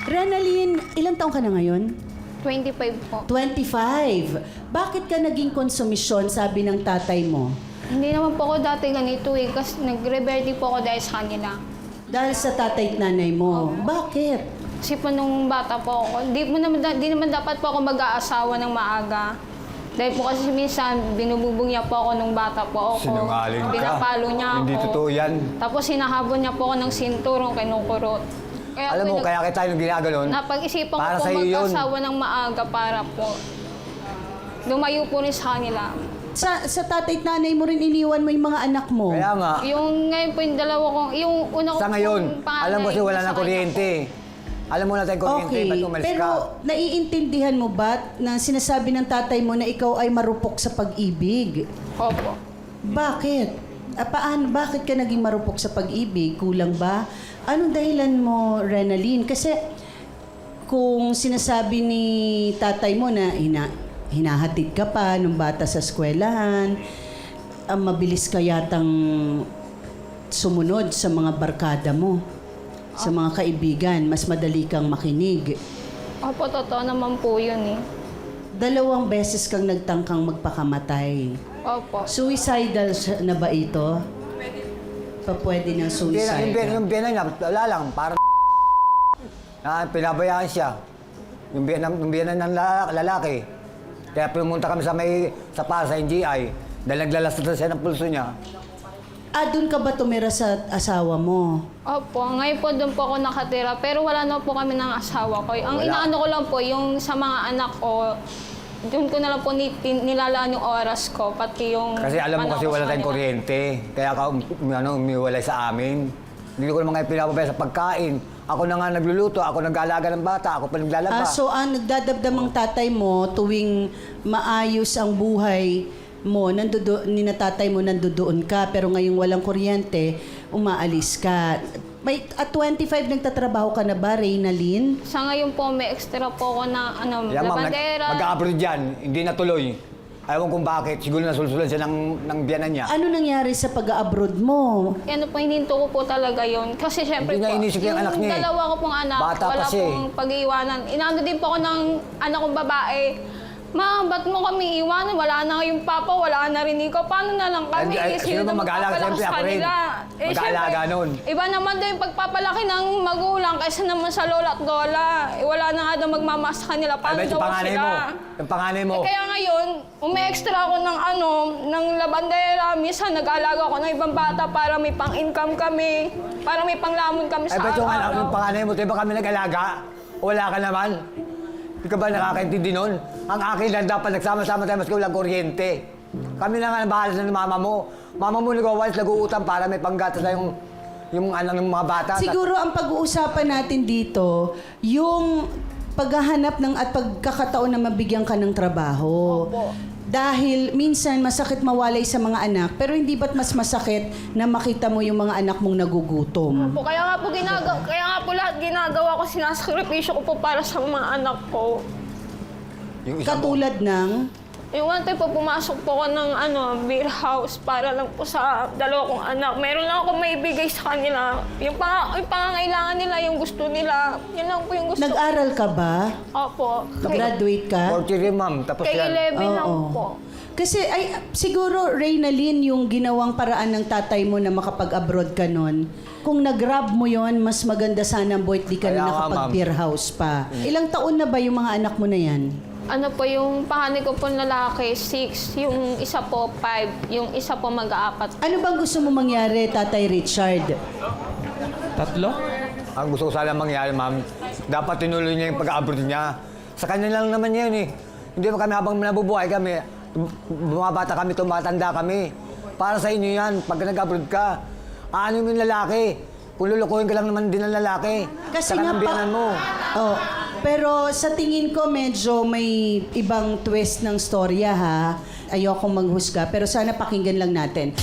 Renalyn, ilang taong ka na ngayon? 25 po. 25. Bakit ka naging konsumisyon, sabi ng tatay mo? Hindi naman po ako dati ganito eh, kasi nag-rebelde po ako dahil sa kanila. Dahil sa tatay at nanay mo. Bakit? Kasi po nung bata po ako, di naman dapat po ako mag-aasawa ng maaga. Dahil po kasi minsan, binububong niya po ako nung bata po ako. Sinungaling ka. Pinapalo niya ako. Hindi totoo yan. Tapos hinahabol niya po ako ng sinturong kinukurot. Kaya Alam mo, po, kaya kita yung ginaganon. napag-isipan ko para po sa'yo yun. mag-asawa ng maaga para po lumayo po rin sa kanila. Sa tatay at nanay mo rin iniwan mo yung mga anak mo. Kaya nga, Yung ngayon po yung dalawa kong, yung una ko sa ngayon, pong panganay, alam mo kasi wala sa na kanya kuryente. Alam mo na tayong kuryente, Okay, ba't umalis pero ka? naiintindihan mo ba na sinasabi ng tatay mo na ikaw ay marupok sa pag-ibig? po. Opo. Bakit? Bakit ka naging marupok sa pag-ibig? Kulang ba? Anong dahilan mo, Renalyn? Kasi kung sinasabi ni tatay mo na hinahatid ka pa nung bata sa eskwelahan, mabilis ka yatang sumunod sa mga barkada mo, sa mga kaibigan, mas madali kang makinig. Opo, totoo naman po yun eh. 2 beses kang nagtangkang magpakamatay. Opo. Suicidal na ba ito? Pwede ng suicide. Yung biyanan niya, wala lang, parang pinabayaan siya. Yung biyanan ng lalaki. Kaya pumunta kami sa para sa NGI. Dahil naglalasot na siya ng pulso niya. Doon ka ba tumira sa asawa mo? Opo, ngayon po doon po ako nakatira, pero wala na po kami ng asawa ko. Ang Wala. inaano ko lang po, yung sa mga anak ko, doon ko na lang po nilalaan yung oras ko, pati yung... Kasi alam mo kasi ko wala sa tayong kanila. kuryente. Kaya ka umiwalay sa amin. Hindi ko naman kayo pinapabaya sa pagkain. Ako na nga nagluluto, ako nag-aalaga ng bata, ako pa naglalaba. So ang nagdadabdamang tatay mo tuwing maayos ang buhay mo, ni na tatay mo nandoon ka, pero ngayong walang kuryente, umaalis ka. At 25 nagtatrabaho ka na ba, Renalyn? Sa ngayon po, may extra po ako na Yan, ma'am, labandera. mag-abroad yan. Hindi natuloy. Ayaw kung bakit. Siguro nasulsulan siya ng biyanan niya. Ano nangyari sa pag-abroad mo? Ano po, hininto ko po talaga yun. Kasi syempre Hindi niya inisip yung anak niya eh. dalawa ko pong anak, Bata pa wala siya pong pag-iiwanan. Inaano din po ako ng anak kong babae. Ma, ba't mo kami iwanan? Wala na yung papa, wala na rin ikaw. Paano na lang kami? Sino ba mag-aalaga? Siyempre ako rin. Mag-aalaga nun. Iba naman daw yung pagpapalaki ng magulang kaysa naman sa lola at lola. Wala na nga daw magmamasa kanila. Paano Ay, daw sila? Yung panganay mo. Kaya ngayon, umi-extra ako ng labandera. Minsan nag-aalaga ako ng ibang bata para may pang-income kami. Para may panglamon kami sa Ay, ba't yung araw-araw. panganay mo? Diba kami nag-alaga? Wala ka naman. Hindi ka ba nakakaintindi nun? Ang akin lang dapat nagsama-sama tayo mas walang kuryente. Kami na nga bahala ng mama mo. Mama mo nag-awalis, nag-uutang para may panggatas na yung anak ng mga bata. Siguro ang pag-uusapan natin dito, yung paghahanap ng at pagkakataon na mabigyan ka ng trabaho. Opo. Dahil minsan masakit mawalay sa mga anak, pero hindi ba't mas masakit na makita mo yung mga anak mong nagugutom? Po, kaya nga po lahat ginagawa ko, sinasakripisyo ko po para sa mga anak ko. Yung isa mo. Katulad ng... Yung one time po, pumasok po ako ng beer house para lang po sa dalawa kong anak. Meron lang ako maibigay sa kanila. Yung pangangailangan nila, yung gusto nila. Yun lang po yung gusto. Nag-aral ka ba? Opo. Graduate ka? 43, ma'am. Tapos Kay yan. 11 lang Oo. po. Kasi siguro, Renalyn, yung ginawang paraan ng tatay mo na makapag-abroad ka nun, kung nag-grab mo yon, mas maganda sana ang buhay, di ka Kaya na nga, nakapag-beer house pa. Ilang taon na ba yung mga anak mo na yan? Ano po, yung panganay ko po lalaki, 6. Yung isa po, 5. Yung isa po mag-aapat. Ano bang gusto mo mangyari, Tatay Richard? 3? Ang gusto ko sana mangyari, ma'am, dapat tinuloy niya yung pag-abroad niya. Sa kanya lang naman yan eh. Hindi mo kami habang nabubuhay kami, mga bata kami, tumatanda kami. Para sa inyo yan, pag nag-abroad ka, ano mo yung lalaki? Kung lulukuhin ka lang naman din ng lalaki. Kasi sa nga kanambiyanan mo. Oh, pero sa tingin ko medyo may ibang twist ng storya ha. Ayokong manghusga, pero sana pakinggan lang natin.